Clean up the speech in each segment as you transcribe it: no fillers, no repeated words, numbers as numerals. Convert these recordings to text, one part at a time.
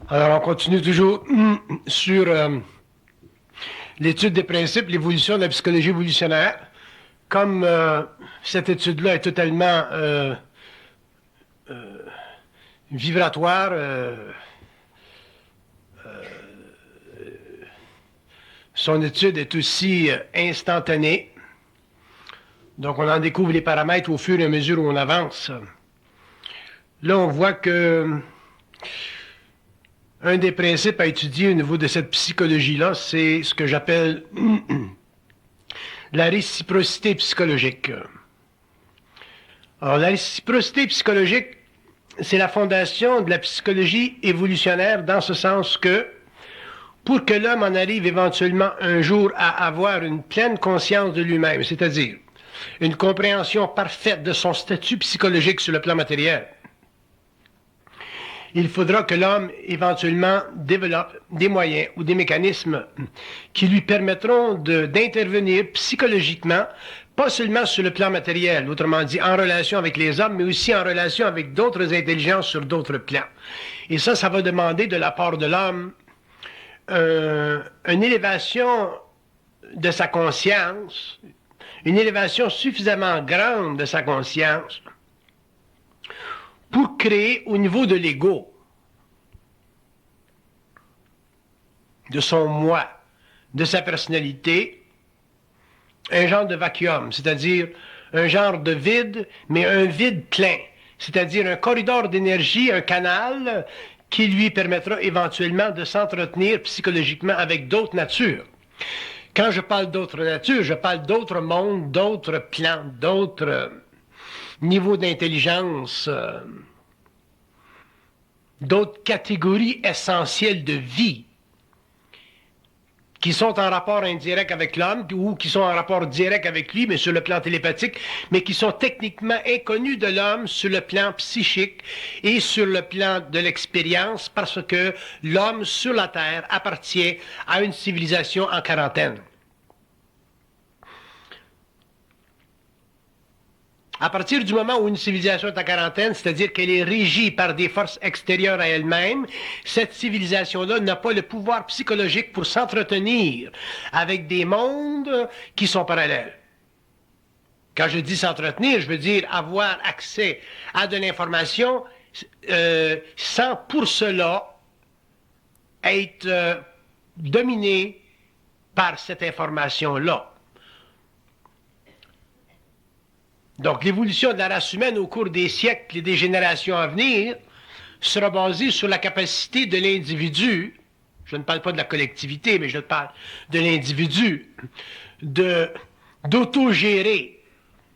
Alors, on continue toujours sur l'étude des principes, l'évolution de la psychologie évolutionnaire. Comme cette étude-là est totalement vibratoire, son étude est aussi instantanée. Donc, on en découvre les paramètres au fur et à mesure où on avance. Là, on voit que un des principes à étudier au niveau de cette psychologie-là, c'est ce que j'appelle la réciprocité psychologique. Alors, la réciprocité psychologique, c'est la fondation de la psychologie évolutionnaire dans ce sens que pour que l'homme en arrive éventuellement un jour à avoir une pleine conscience de lui-même, c'est-à-dire une compréhension parfaite de son statut psychologique sur le plan matériel, il faudra que l'homme éventuellement développe des moyens ou des mécanismes qui lui permettront d'intervenir psychologiquement, pas seulement sur le plan matériel, autrement dit en relation avec les hommes, mais aussi en relation avec d'autres intelligences sur d'autres plans. Et ça va demander de la part de l'homme une élévation de sa conscience, une élévation suffisamment grande de sa conscience pour créer au niveau de l'ego, de son moi, de sa personnalité, un genre de vacuum, c'est-à-dire un genre de vide, mais un vide plein, c'est-à-dire un corridor d'énergie, un canal qui lui permettra éventuellement de s'entretenir psychologiquement avec d'autres natures. Quand je parle d'autres natures, je parle d'autres mondes, d'autres plans, d'autres niveaux d'intelligence, d'autres catégories essentielles de vie qui sont en rapport indirect avec l'homme ou qui sont en rapport direct avec lui, mais sur le plan télépathique, mais qui sont techniquement inconnus de l'homme sur le plan psychique et sur le plan de l'expérience parce que l'homme sur la Terre appartient à une civilisation en quarantaine. À partir du moment où une civilisation est en quarantaine, c'est-à-dire qu'elle est régie par des forces extérieures à elle-même, cette civilisation-là n'a pas le pouvoir psychologique pour s'entretenir avec des mondes qui sont parallèles. Quand je dis s'entretenir, je veux dire avoir accès à de l'information sans pour cela être dominé par cette information-là. Donc, l'évolution de la race humaine au cours des siècles et des générations à venir sera basée sur la capacité de l'individu, je ne parle pas de la collectivité, mais je parle de l'individu, d'autogérer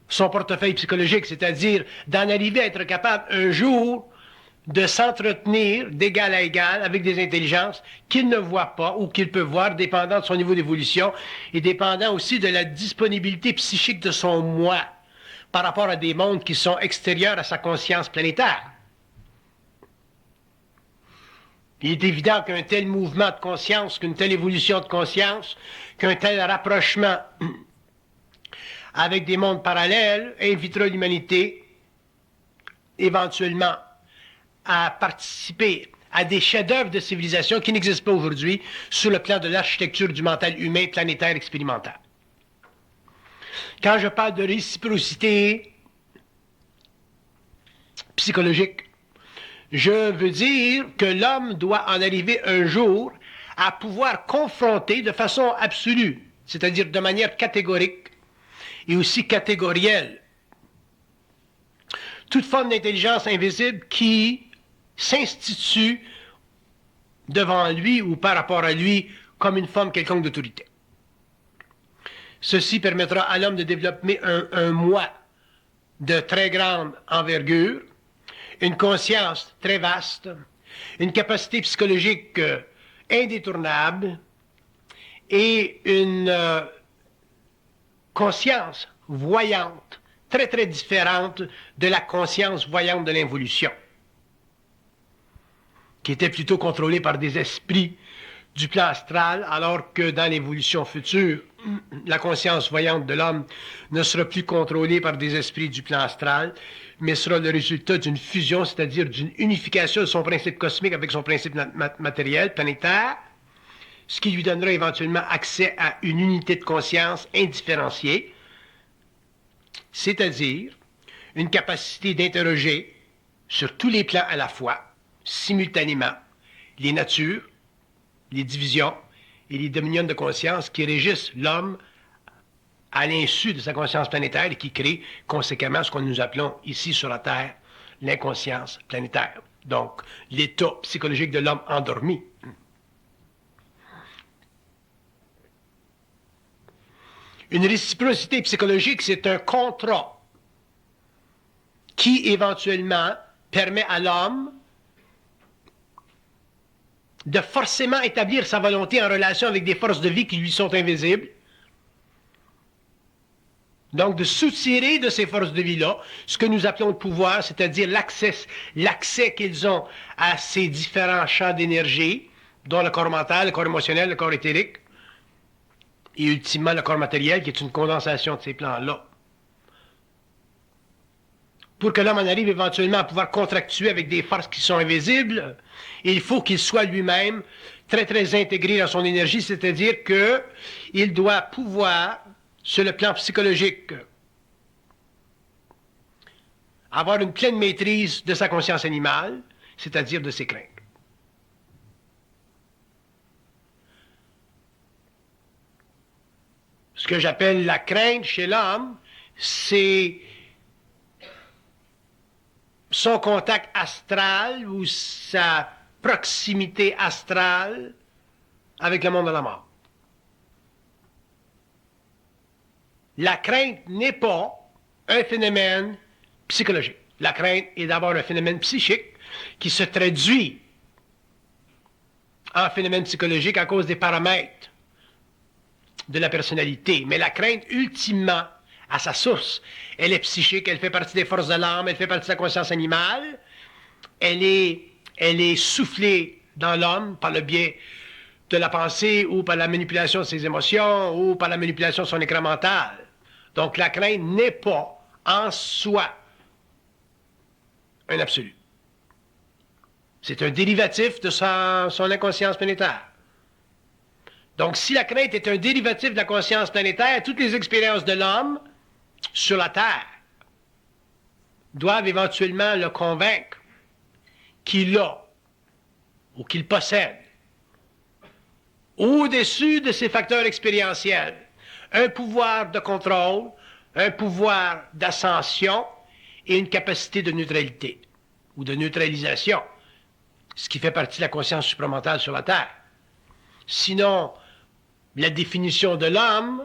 son portefeuille psychologique, c'est-à-dire d'en arriver à être capable un jour de s'entretenir d'égal à égal avec des intelligences qu'il ne voit pas ou qu'il peut voir, dépendant de son niveau d'évolution et dépendant aussi de la disponibilité psychique de son moi par rapport à des mondes qui sont extérieurs à sa conscience planétaire. Il est évident qu'un tel mouvement de conscience, qu'une telle évolution de conscience, qu'un tel rapprochement avec des mondes parallèles invitera l'humanité éventuellement à participer à des chefs-d'œuvre de civilisation qui n'existent pas aujourd'hui sur le plan de l'architecture du mental humain planétaire expérimental. Quand je parle de réciprocité psychologique, je veux dire que l'homme doit en arriver un jour à pouvoir confronter de façon absolue, c'est-à-dire de manière catégorique et aussi catégorielle, toute forme d'intelligence invisible qui s'institue devant lui ou par rapport à lui comme une forme quelconque d'autorité. Ceci permettra à l'homme de développer un moi de très grande envergure, une conscience très vaste, une capacité psychologique indétournable et une conscience voyante, très très différente de la conscience voyante de l'involution, qui était plutôt contrôlée par des esprits du plan astral, alors que dans l'évolution future, la conscience voyante de l'homme ne sera plus contrôlée par des esprits du plan astral, mais sera le résultat d'une fusion, c'est-à-dire d'une unification de son principe cosmique avec son principe matériel, planétaire, ce qui lui donnera éventuellement accès à une unité de conscience indifférenciée, c'est-à-dire une capacité d'interroger sur tous les plans à la fois, simultanément, les natures, les divisions et les dominions de conscience qui régissent l'homme à l'insu de sa conscience planétaire et qui créent conséquemment ce que nous appelons ici sur la Terre l'inconscience planétaire. Donc, l'état psychologique de l'homme endormi. Une réciprocité psychologique, c'est un contrat qui éventuellement permet à l'homme de forcément établir sa volonté en relation avec des forces de vie qui lui sont invisibles. Donc, de soutirer de ces forces de vie-là ce que nous appelons le pouvoir, c'est-à-dire l'accès qu'ils ont à ces différents champs d'énergie, dont le corps mental, le corps émotionnel, le corps éthérique, et ultimement le corps matériel, qui est une condensation de ces plans-là. Pour que l'homme en arrive éventuellement à pouvoir contractuer avec des forces qui sont invisibles, il faut qu'il soit lui-même très très intégré dans son énergie, c'est-à-dire qu'il doit pouvoir, sur le plan psychologique, avoir une pleine maîtrise de sa conscience animale, c'est-à-dire de ses craintes. Ce que j'appelle la crainte chez l'homme, c'est son contact astral ou sa proximité astrale avec le monde de la mort. La crainte n'est pas un phénomène psychologique. La crainte est d'abord un phénomène psychique qui se traduit en phénomène psychologique à cause des paramètres de la personnalité. Mais la crainte, ultimement, à sa source, elle est psychique, elle fait partie des forces de l'âme, elle fait partie de la conscience animale, elle est soufflée dans l'homme par le biais de la pensée ou par la manipulation de ses émotions ou par la manipulation de son écran mental. Donc la crainte n'est pas en soi un absolu. C'est un dérivatif de son inconscience planétaire. Donc si la crainte est un dérivatif de la conscience planétaire, toutes les expériences de l'homme sur la Terre doivent éventuellement le convaincre qu'il a ou qu'il possède au-dessus de ses facteurs expérientiels un pouvoir de contrôle, un pouvoir d'ascension et une capacité de neutralité ou de neutralisation, ce qui fait partie de la conscience supramentale sur la Terre. Sinon, la définition de l'homme,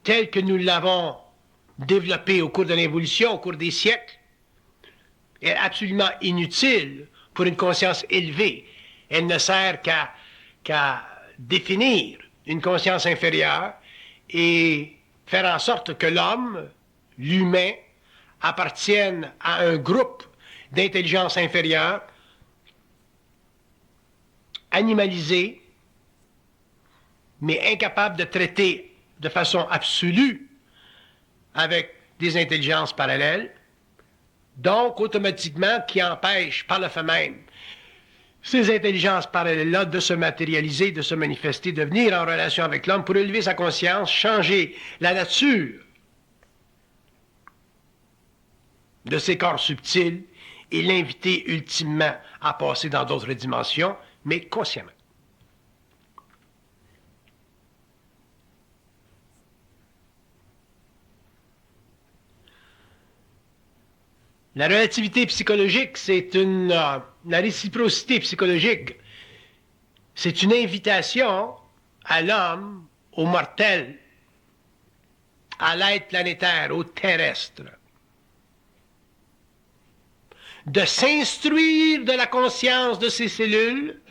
telle que nous l'avons développée au cours de l'évolution, au cours des siècles, est absolument inutile pour une conscience élevée. Elle ne sert qu'à définir une conscience inférieure et faire en sorte que l'homme, l'humain, appartienne à un groupe d'intelligence inférieure, animalisé, mais incapable de traiter de façon absolue avec des intelligences parallèles, donc automatiquement qui empêche par le fait même ces intelligences parallèles-là de se matérialiser, de se manifester, de venir en relation avec l'homme pour élever sa conscience, changer la nature de ses corps subtils et l'inviter ultimement à passer dans d'autres dimensions, mais consciemment. La relativité psychologique, c'est la réciprocité psychologique, C'est une invitation à l'homme, au mortel, à l'être planétaire, au terrestre, de s'instruire de la conscience de ses cellules.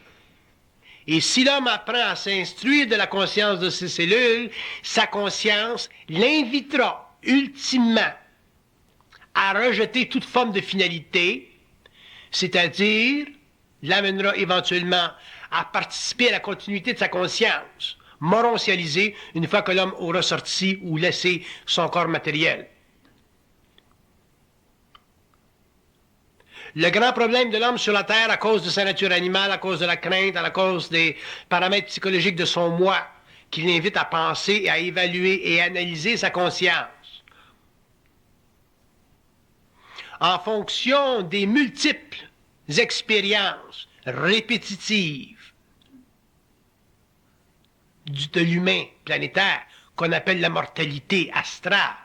Et si l'homme apprend à s'instruire de la conscience de ses cellules, sa conscience l'invitera ultimement à rejeter toute forme de finalité, c'est-à-dire l'amènera éventuellement à participer à la continuité de sa conscience, moroncialisée une fois que l'homme aura sorti ou laissé son corps matériel. Le grand problème de l'homme sur la Terre, à cause de sa nature animale, à cause de la crainte, à cause des paramètres psychologiques de son moi, qui l'invite à penser, à évaluer et à analyser sa conscience, en fonction des multiples expériences répétitives de l'humain planétaire, qu'on appelle la mortalité astrale.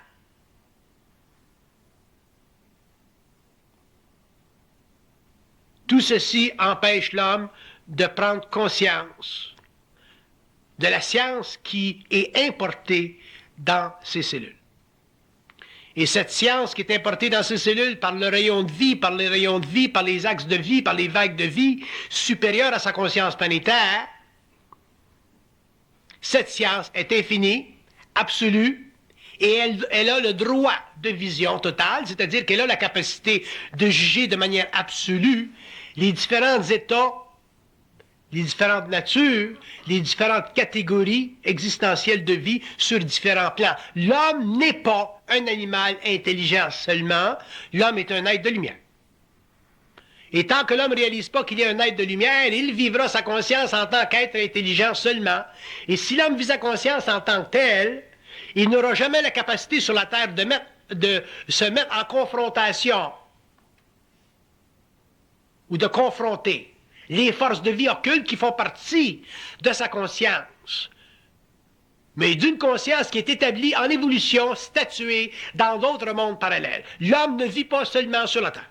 Tout ceci empêche l'homme de prendre conscience de la science qui est importée dans ses cellules. Et cette science qui est importée dans ses cellules par le rayon de vie, par les rayons de vie, par les axes de vie, par les vagues de vie supérieures à sa conscience planétaire, cette science est infinie, absolue, et elle a le droit de vision totale, c'est-à-dire qu'elle a la capacité de juger de manière absolue les différents états, les différentes natures, les différentes catégories existentielles de vie sur différents plans. L'homme n'est pas un animal intelligent seulement, l'homme est un être de lumière. Et tant que l'homme ne réalise pas qu'il est un être de lumière, il vivra sa conscience en tant qu'être intelligent seulement. Et si l'homme vit sa conscience en tant que tel, il n'aura jamais la capacité sur la Terre de se mettre en confrontation ou de confronter les forces de vie occultes qui font partie de sa conscience, mais d'une conscience qui est établie en évolution, statuée dans d'autres mondes parallèles. L'homme ne vit pas seulement sur la Terre.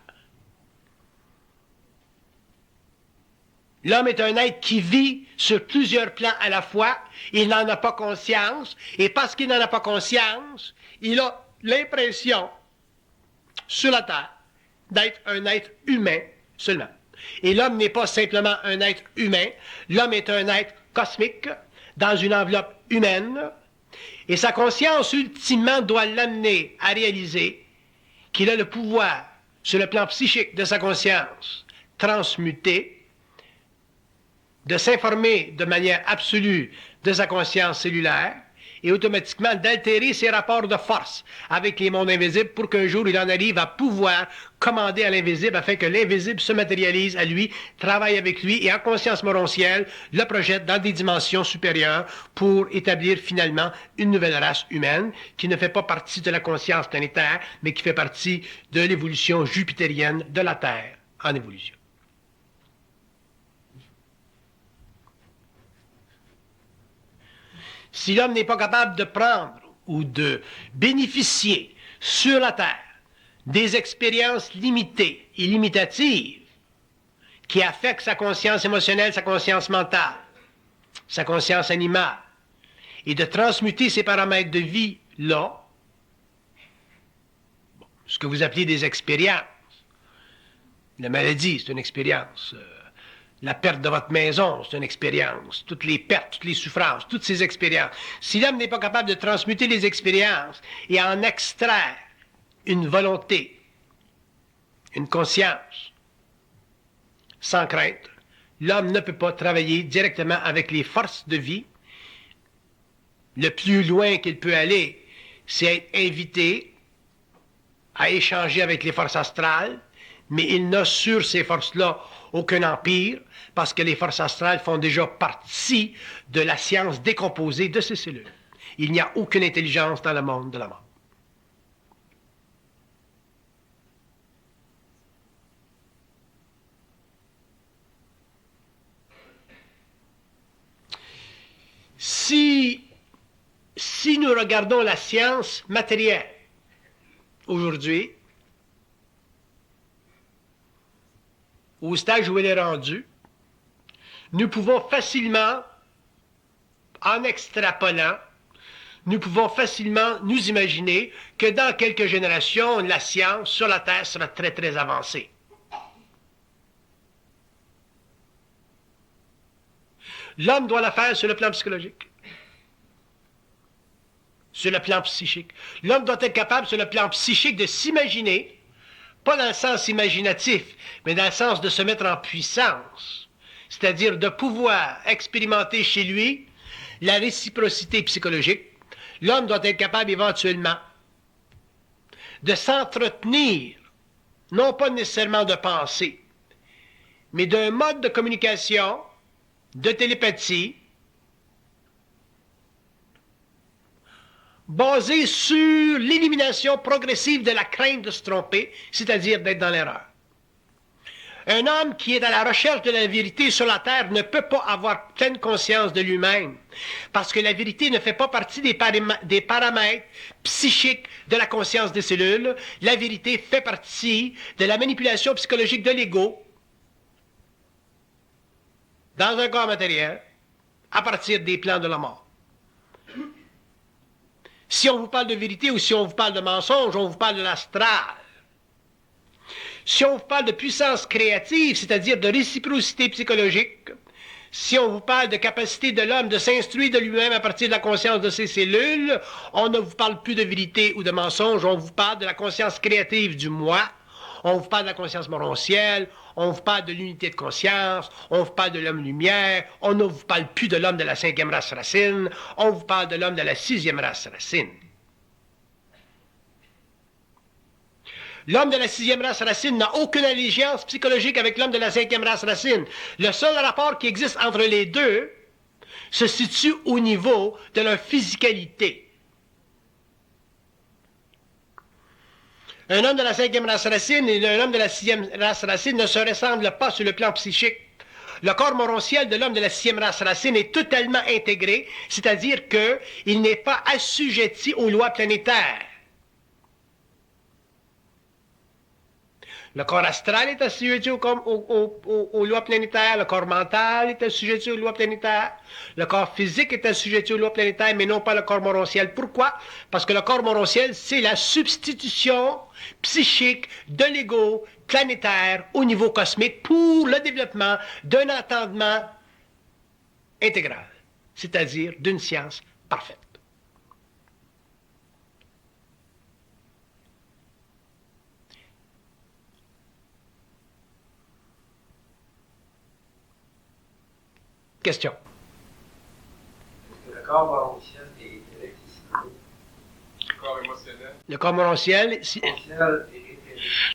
L'homme est un être qui vit sur plusieurs plans à la fois. Il n'en a pas conscience, et parce qu'il n'en a pas conscience, il a l'impression, sur la Terre, d'être un être humain seulement. Et l'homme n'est pas simplement un être humain, l'homme est un être cosmique, dans une enveloppe humaine, et sa conscience, ultimement, doit l'amener à réaliser qu'il a le pouvoir, sur le plan psychique de sa conscience, transmuté, de s'informer de manière absolue de sa conscience cellulaire et automatiquement d'altérer ses rapports de force avec les mondes invisibles pour qu'un jour il en arrive à pouvoir commander à l'invisible afin que l'invisible se matérialise à lui, travaille avec lui et en conscience morontielle le projette dans des dimensions supérieures pour établir finalement une nouvelle race humaine qui ne fait pas partie de la conscience planétaire mais qui fait partie de l'évolution jupitérienne de la Terre en évolution. Si l'homme n'est pas capable de prendre ou de bénéficier sur la Terre des expériences limitées et limitatives qui affectent sa conscience émotionnelle, sa conscience mentale, sa conscience animale, et de transmuter ces paramètres de vie-là, ce que vous appelez des expériences. La maladie, c'est une expérience. La perte de votre maison, c'est une expérience. Toutes les pertes, toutes les souffrances, toutes ces expériences. Si l'homme n'est pas capable de transmuter les expériences et en extraire une volonté, une conscience, sans crainte, l'homme ne peut pas travailler directement avec les forces de vie. Le plus loin qu'il peut aller, c'est être invité à échanger avec les forces astrales, mais il n'a sur ces forces-là aucun empire, parce que les forces astrales font déjà partie de la science décomposée de ces cellules. Il n'y a aucune intelligence dans le monde de la mort. Si nous regardons la science matérielle aujourd'hui, au stade où elle est rendue, nous pouvons facilement, en extrapolant, nous pouvons facilement nous imaginer que dans quelques générations, la science sur la Terre sera très, très avancée. L'homme doit la faire sur le plan psychologique, sur le plan psychique. L'homme doit être capable, sur le plan psychique, de s'imaginer, pas dans le sens imaginatif, mais dans le sens de se mettre en puissance, c'est-à-dire de pouvoir expérimenter chez lui la réciprocité psychologique. L'homme doit être capable éventuellement de s'entretenir, non pas nécessairement de penser, mais d'un mode de communication, de télépathie, basé sur l'élimination progressive de la crainte de se tromper, c'est-à-dire d'être dans l'erreur. Un homme qui est à la recherche de la vérité sur la Terre ne peut pas avoir pleine conscience de lui-même, parce que la vérité ne fait pas partie des paramètres psychiques de la conscience des cellules. La vérité fait partie de la manipulation psychologique de l'ego dans un corps matériel à partir des plans de la mort. Si on vous parle de vérité ou si on vous parle de mensonge, on vous parle de l'astral. Si on vous parle de puissance créative, c'est-à-dire de réciprocité psychologique, si on vous parle de capacité de l'homme de s'instruire de lui-même à partir de la conscience de ses cellules, on ne vous parle plus de vérité ou de mensonge, on vous parle de la conscience créative du moi, on vous parle de la conscience morontielle, on vous parle de l'unité de conscience, on vous parle de l'homme lumière, on ne vous parle plus de l'homme de la 5e race racine, on vous parle de l'homme de la 6e race racine. L'homme de la 6e race racine n'a aucune allégeance psychologique avec l'homme de la 5e race racine. Le seul rapport qui existe entre les deux se situe au niveau de leur physicalité. Un homme de la 5e race racine et un homme de la 6e race racine ne se ressemblent pas sur le plan psychique. Le corps morontiel de l'homme de la 6e race racine est totalement intégré, c'est-à-dire qu'il n'est pas assujetti aux lois planétaires. Le corps astral est assujetti aux lois planétaires, le corps mental est assujetti aux lois planétaires, le corps physique est assujetti aux lois planétaires, mais non pas le corps morontiel. Pourquoi? Parce que le corps morontiel, c'est la substitution psychique de l'ego planétaire au niveau cosmique pour le développement d'un entendement intégral, c'est-à-dire d'une science parfaite. Question. Est-ce que le corps morontiel est électricité? Le corps émotionnel. Le corps morontiel,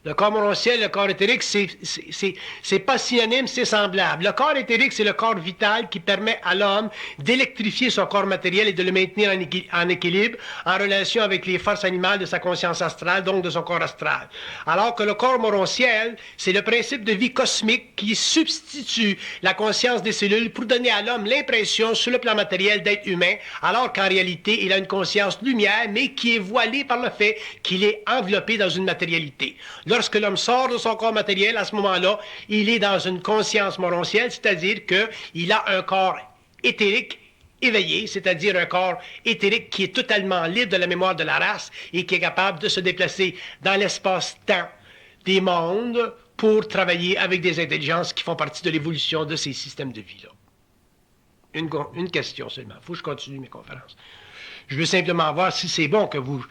le corps morontiel, le corps éthérique, c'est pas synonyme, c'est semblable. Le corps éthérique, c'est le corps vital qui permet à l'homme d'électrifier son corps matériel et de le maintenir en équilibre en relation avec les forces animales de sa conscience astrale, donc de son corps astral. Alors que le corps morontiel, c'est le principe de vie cosmique qui substitue la conscience des cellules pour donner à l'homme l'impression, sur le plan matériel, d'être humain, alors qu'en réalité, il a une conscience lumière, mais qui est voilée par le fait qu'il est enveloppé dans une matérialité. Lorsque l'homme sort de son corps matériel, à ce moment-là, il est dans une conscience morontielle, c'est-à-dire qu'il a un corps éthérique éveillé, c'est-à-dire un corps éthérique qui est totalement libre de la mémoire de la race et qui est capable de se déplacer dans l'espace-temps des mondes pour travailler avec des intelligences qui font partie de l'évolution de ces systèmes de vie-là. Une question seulement. Il faut que je continue mes conférences. Je veux simplement voir si c'est bon que vous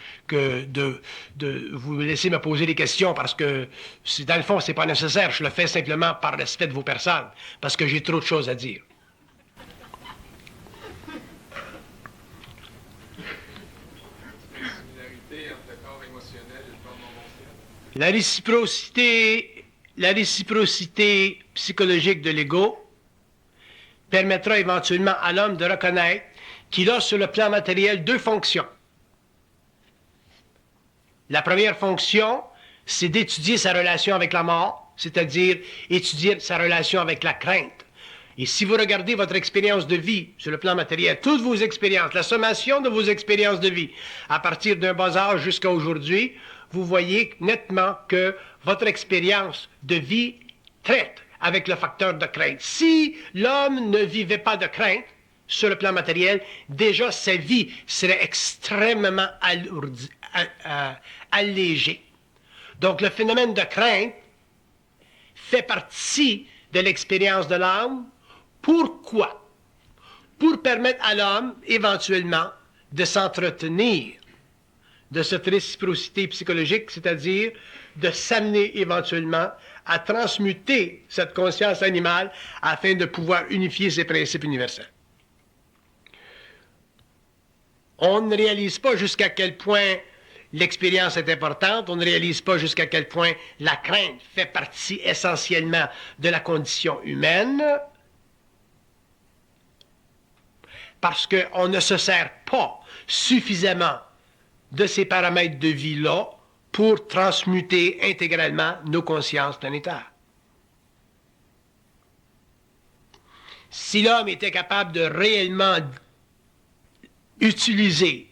laissez me poser des questions, parce que dans le fond, c'est pas nécessaire. Je le fais simplement par respect de vos personnes, parce que j'ai trop de choses à dire. Similarité entre le corps émotionnel et le corps morontiel. La réciprocité psychologique de l'ego permettra éventuellement à l'homme de reconnaître qu'il a sur le plan matériel deux fonctions. La première fonction, c'est d'étudier sa relation avec la mort, c'est-à-dire étudier sa relation avec la crainte. Et si vous regardez votre expérience de vie sur le plan matériel, toutes vos expériences, la sommation de vos expériences de vie, à partir d'un bas âge jusqu'à aujourd'hui, vous voyez nettement que votre expérience de vie traite avec le facteur de crainte. Si l'homme ne vivait pas de crainte sur le plan matériel, déjà sa vie serait extrêmement allégée. Donc le phénomène de crainte fait partie de l'expérience de l'âme. Pourquoi? Pour permettre à l'homme, éventuellement, de s'entretenir de cette réciprocité psychologique, c'est-à-dire de s'amener éventuellement à transmuter cette conscience animale afin de pouvoir unifier ses principes universels. On ne réalise pas jusqu'à quel point l'expérience est importante, on ne réalise pas jusqu'à quel point la crainte fait partie essentiellement de la condition humaine, parce qu'on ne se sert pas suffisamment de ces paramètres de vie-là pour transmuter intégralement nos consciences planétaires. Si l'homme était capable de réellement utiliser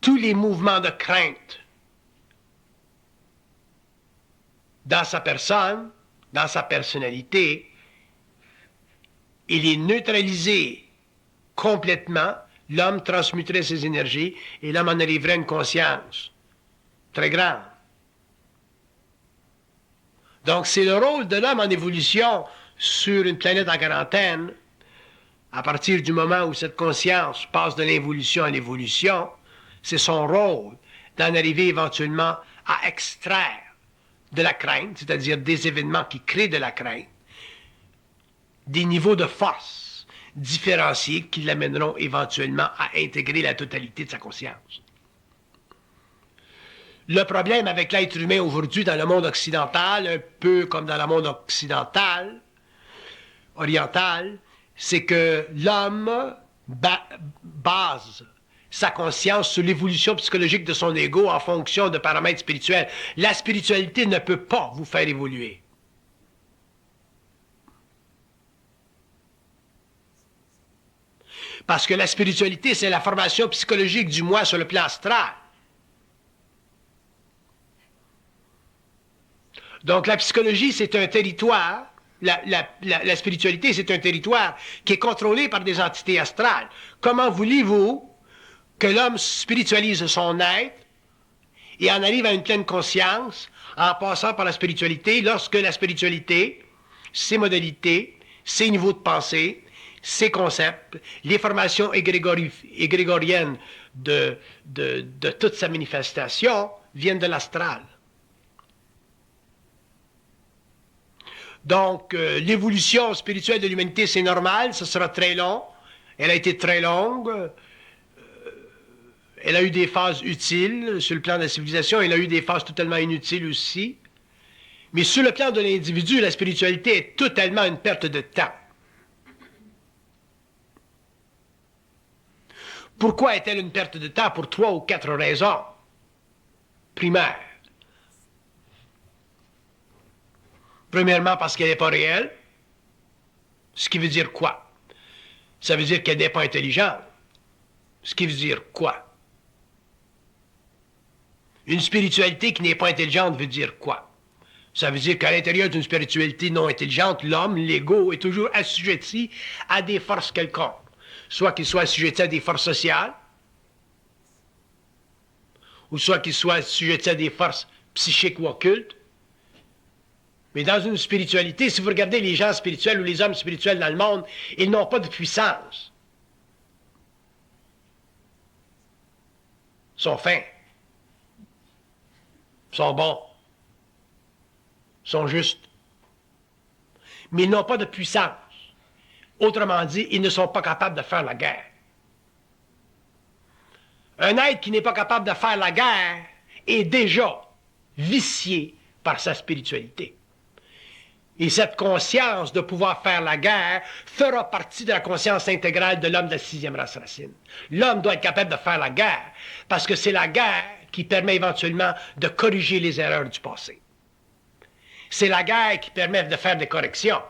tous les mouvements de crainte dans sa personne, dans sa personnalité, et les neutraliser complètement, l'homme transmuterait ses énergies et l'homme en arriverait à une conscience très grande. Donc c'est le rôle de l'homme en évolution sur une planète en quarantaine, à partir du moment où cette conscience passe de l'involution à l'évolution, c'est son rôle d'en arriver éventuellement à extraire de la crainte, c'est-à-dire des événements qui créent de la crainte, des niveaux de force différenciés qui l'amèneront éventuellement à intégrer la totalité de sa conscience. Le problème avec l'être humain aujourd'hui dans le monde occidental, un peu comme dans le monde oriental, c'est que l'homme base sa conscience sur l'évolution psychologique de son ego en fonction de paramètres spirituels. La spiritualité ne peut pas vous faire évoluer. Parce que la spiritualité, c'est la formation psychologique du moi sur le plan astral. Donc la psychologie, c'est un territoire, la spiritualité, c'est un territoire qui est contrôlé par des entités astrales. Comment voulez-vous que l'homme spiritualise son être et en arrive à une pleine conscience en passant par la spiritualité, lorsque la spiritualité, ses modalités, ses niveaux de pensée, ses concepts, les formations égrégoriennes de toute sa manifestation viennent de l'astral. Donc, l'évolution spirituelle de l'humanité, c'est normal, ce sera très long. Elle a été très longue. Elle a eu des phases utiles sur le plan de la civilisation, elle a eu des phases totalement inutiles aussi. Mais sur le plan de l'individu, la spiritualité est totalement une perte de temps. Pourquoi est-elle une perte de temps? Pour 3 ou 4 raisons primaires. Premièrement, parce qu'elle n'est pas réelle. Ce qui veut dire quoi? Ça veut dire qu'elle n'est pas intelligente. Ce qui veut dire quoi? Une spiritualité qui n'est pas intelligente veut dire quoi? Ça veut dire qu'à l'intérieur d'une spiritualité non intelligente, l'homme, l'ego, est toujours assujetti à des forces quelconques. Soit qu'il soit assujetti à des forces sociales, ou soit qu'il soit assujetti à des forces psychiques ou occultes. Mais dans une spiritualité, si vous regardez les gens spirituels ou les hommes spirituels dans le monde, ils n'ont pas de puissance. Ils sont fins. Ils sont bons. Ils sont justes. Mais ils n'ont pas de puissance. Autrement dit, ils ne sont pas capables de faire la guerre. Un être qui n'est pas capable de faire la guerre est déjà vicié par sa spiritualité. Et cette conscience de pouvoir faire la guerre fera partie de la conscience intégrale de l'homme de la 6e race racine. L'homme doit être capable de faire la guerre, parce que c'est la guerre qui permet éventuellement de corriger les erreurs du passé. C'est la guerre qui permet de faire des corrections.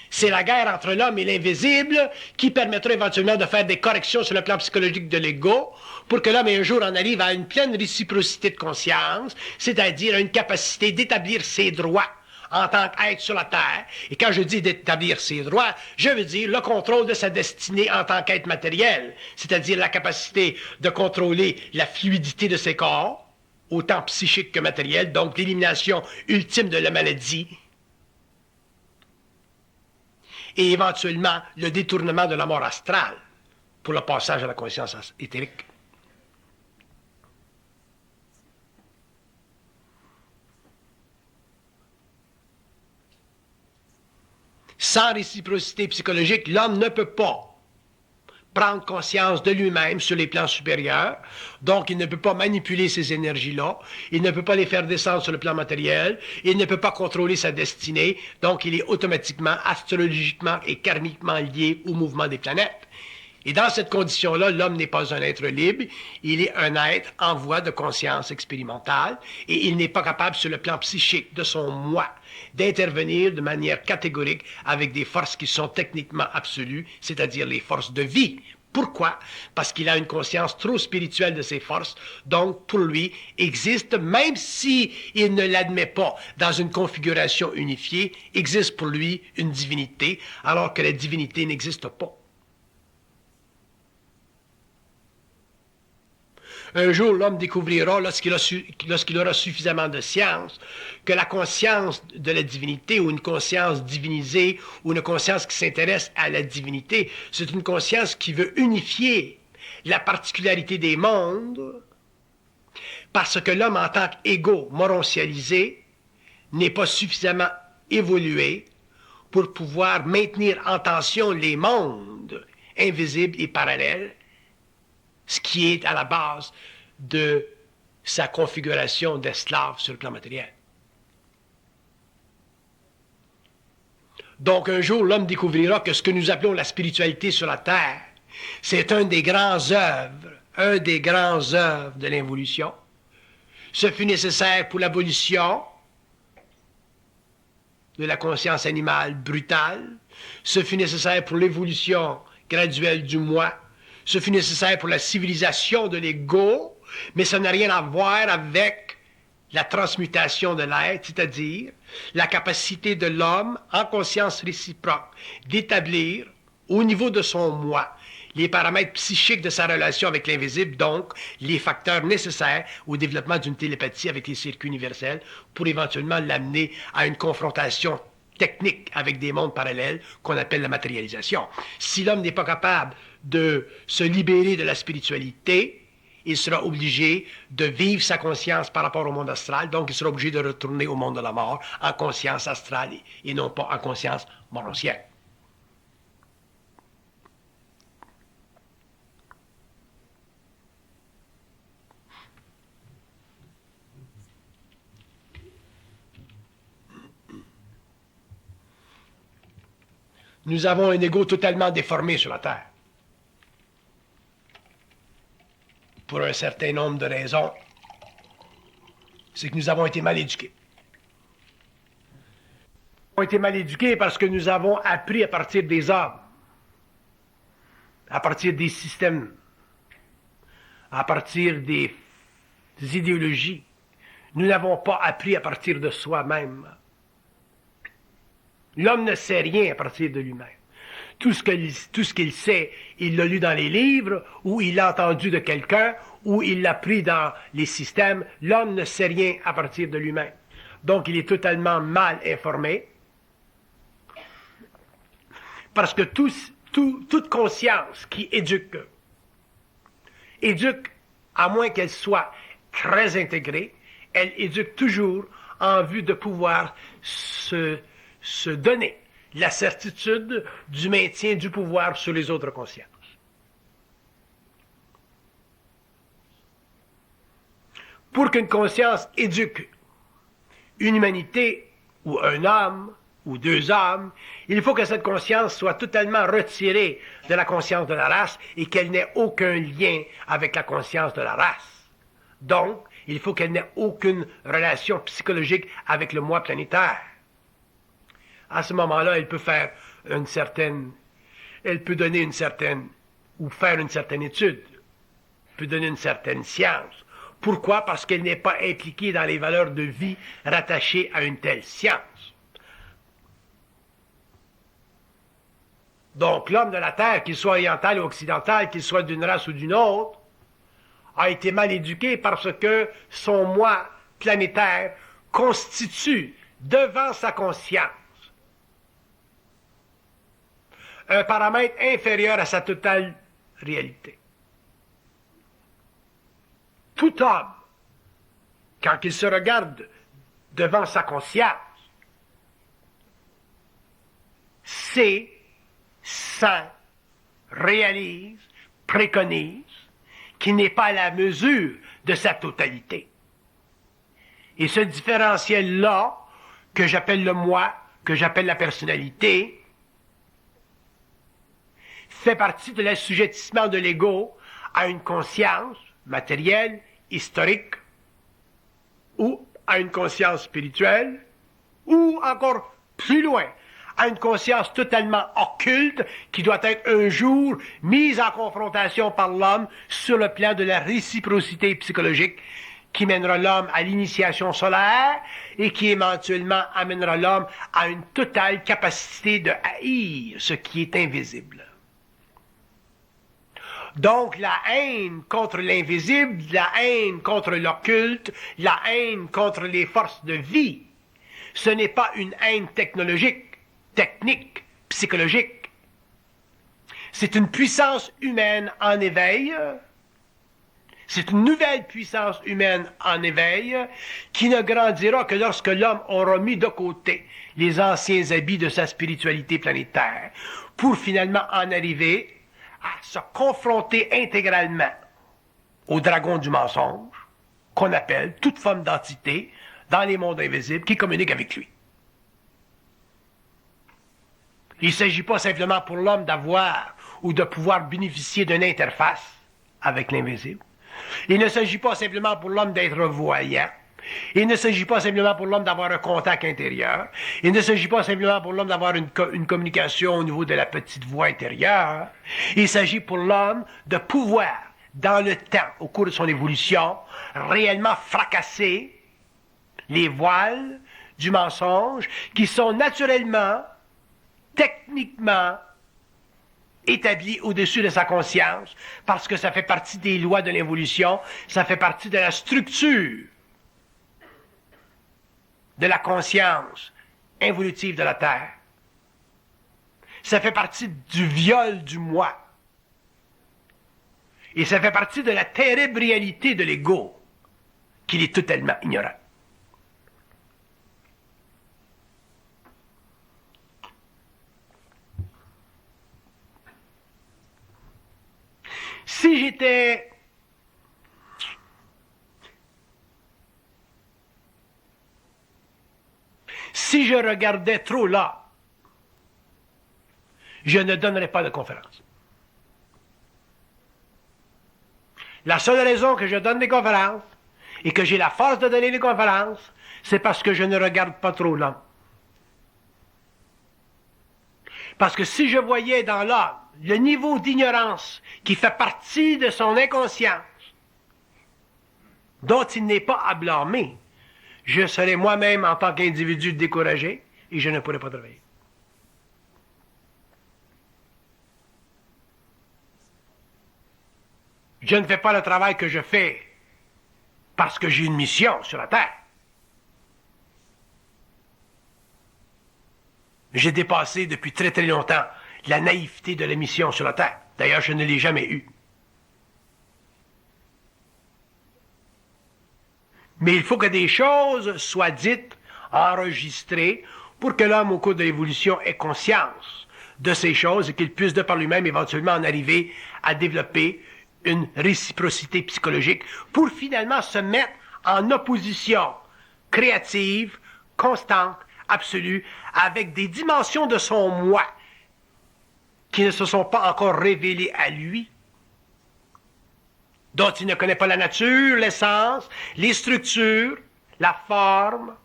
C'est la guerre entre l'homme et l'invisible qui permettra éventuellement de faire des corrections sur le plan psychologique de l'ego pour que l'homme un jour en arrive à une pleine réciprocité de conscience, c'est-à-dire à une capacité d'établir ses droits en tant qu'être sur la Terre. Et quand je dis d'établir ses droits, je veux dire le contrôle de sa destinée en tant qu'être matériel, c'est-à-dire la capacité de contrôler la fluidité de ses corps, autant psychique que matériel, donc l'élimination ultime de la maladie, et éventuellement le détournement de la mort astrale pour le passage à la conscience éthérique. Sans réciprocité psychologique, l'homme ne peut pas prendre conscience de lui-même sur les plans supérieurs, donc il ne peut pas manipuler ces énergies-là, il ne peut pas les faire descendre sur le plan matériel, il ne peut pas contrôler sa destinée, donc il est automatiquement, astrologiquement et karmiquement lié au mouvement des planètes. Et dans cette condition-là, l'homme n'est pas un être libre, il est un être en voie de conscience expérimentale, et il n'est pas capable sur le plan psychique de son moi d'intervenir de manière catégorique avec des forces qui sont techniquement absolues, c'est-à-dire les forces de vie. Pourquoi? Parce qu'il a une conscience trop spirituelle de ces forces, donc pour lui existe, même si il ne l'admet pas dans une configuration unifiée, existe pour lui une divinité, alors que la divinité n'existe pas. Un jour, l'homme découvrira, lorsqu'il aura suffisamment de science, que la conscience de la divinité, ou une conscience divinisée, ou une conscience qui s'intéresse à la divinité, c'est une conscience qui veut unifier la particularité des mondes, parce que l'homme, en tant qu'égo moroncialisé, n'est pas suffisamment évolué pour pouvoir maintenir en tension les mondes invisibles et parallèles, ce qui est à la base de sa configuration d'esclave sur le plan matériel. Donc un jour, l'homme découvrira que ce que nous appelons la spiritualité sur la Terre, c'est un des grands œuvres de l'évolution. Ce fut nécessaire pour l'abolition de la conscience animale brutale. Ce fut nécessaire pour l'évolution graduelle du moi. Ce fut nécessaire pour la civilisation de l'ego, mais ça n'a rien à voir avec la transmutation de l'être, c'est-à-dire la capacité de l'homme, en conscience réciproque, d'établir au niveau de son moi les paramètres psychiques de sa relation avec l'invisible, donc les facteurs nécessaires au développement d'une télépathie avec les circuits universels pour éventuellement l'amener à une confrontation technique avec des mondes parallèles qu'on appelle la matérialisation. Si l'homme n'est pas capable de se libérer de la spiritualité, il sera obligé de vivre sa conscience par rapport au monde astral, donc il sera obligé de retourner au monde de la mort en conscience astrale et non pas en conscience moroncienne. Nous avons un ego totalement déformé sur la Terre. Pour un certain nombre de raisons, c'est que nous avons été mal éduqués. Nous avons été mal éduqués parce que nous avons appris à partir des hommes, à partir des systèmes, à partir des idéologies. Nous n'avons pas appris à partir de soi-même. L'homme ne sait rien à partir de lui-même. Tout ce qu'il sait, il l'a lu dans les livres, ou il l'a entendu de quelqu'un, ou il l'a pris dans les systèmes. L'homme ne sait rien à partir de lui-même. Donc, il est totalement mal informé. Parce que toute conscience qui éduque, à moins qu'elle soit très intégrée, elle éduque toujours en vue de pouvoir se donner la certitude du maintien du pouvoir sur les autres consciences. Pour qu'une conscience éduque une humanité ou un homme ou deux hommes, il faut que cette conscience soit totalement retirée de la conscience de la race et qu'elle n'ait aucun lien avec la conscience de la race. Donc, il faut qu'elle n'ait aucune relation psychologique avec le moi planétaire. À ce moment-là, elle peut faire elle peut donner une certaine, ou faire une certaine étude, peut donner une certaine science. Pourquoi? Parce qu'elle n'est pas impliquée dans les valeurs de vie rattachées à une telle science. Donc l'homme de la Terre, qu'il soit oriental ou occidental, qu'il soit d'une race ou d'une autre, a été mal éduqué parce que son moi planétaire constitue, devant sa conscience, un paramètre inférieur à sa totale réalité. Tout homme, quand il se regarde devant sa conscience, sait, sent, réalise, préconise qu'il n'est pas à la mesure de sa totalité. Et ce différentiel-là, que j'appelle le moi, que j'appelle la personnalité, fait partie de l'assujettissement de l'ego à une conscience matérielle, historique, ou à une conscience spirituelle, ou encore plus loin, à une conscience totalement occulte qui doit être un jour mise en confrontation par l'homme sur le plan de la réciprocité psychologique qui mènera l'homme à l'initiation solaire et qui éventuellement amènera l'homme à une totale capacité de haïr ce qui est invisible. Donc la haine contre l'invisible, la haine contre l'occulte, la haine contre les forces de vie, ce n'est pas une haine technologique, technique, psychologique. C'est une puissance humaine en éveil. C'est une nouvelle puissance humaine en éveil qui ne grandira que lorsque l'homme aura mis de côté les anciens habits de sa spiritualité planétaire pour finalement en arriver à se confronter intégralement au dragon du mensonge qu'on appelle toute forme d'entité dans les mondes invisibles qui communique avec lui. Il ne s'agit pas simplement pour l'homme d'avoir ou de pouvoir bénéficier d'une interface avec l'invisible. Il ne s'agit pas simplement pour l'homme d'être voyant. Il ne s'agit pas simplement pour l'homme d'avoir un contact intérieur. Il ne s'agit pas simplement pour l'homme d'avoir une communication au niveau de la petite voix intérieure. Il s'agit pour l'homme de pouvoir, dans le temps, au cours de son évolution, réellement fracasser les voiles du mensonge qui sont naturellement, techniquement, établi au-dessus de sa conscience, parce que ça fait partie des lois de l'évolution, ça fait partie de la structure de la conscience involutive de la Terre. Ça fait partie du viol du moi. Et ça fait partie de la terrible réalité de l'ego, qu'il est totalement ignorant. Si je regardais trop là, je ne donnerais pas de conférence. La seule raison que je donne des conférences et que j'ai la force de donner des conférences, c'est parce que je ne regarde pas trop l'homme. Parce que si je voyais dans l'homme le niveau d'ignorance qui fait partie de son inconscience, dont il n'est pas à blâmer, je serais moi-même en tant qu'individu découragé et je ne pourrais pas travailler. Je ne fais pas le travail que je fais parce que j'ai une mission sur la Terre. J'ai dépassé depuis très très longtemps la naïveté de la mission sur la Terre. D'ailleurs, je ne l'ai jamais eue. Mais il faut que des choses soient dites, enregistrées, pour que l'homme, au cours de l'évolution, ait conscience de ces choses et qu'il puisse, de par lui-même, éventuellement en arriver à développer une réciprocité psychologique pour finalement se mettre en opposition créative, constante, absolue, avec des dimensions de son moi qui ne se sont pas encore révélées à lui, dont il ne connaît pas la nature, l'essence, les structures, la forme,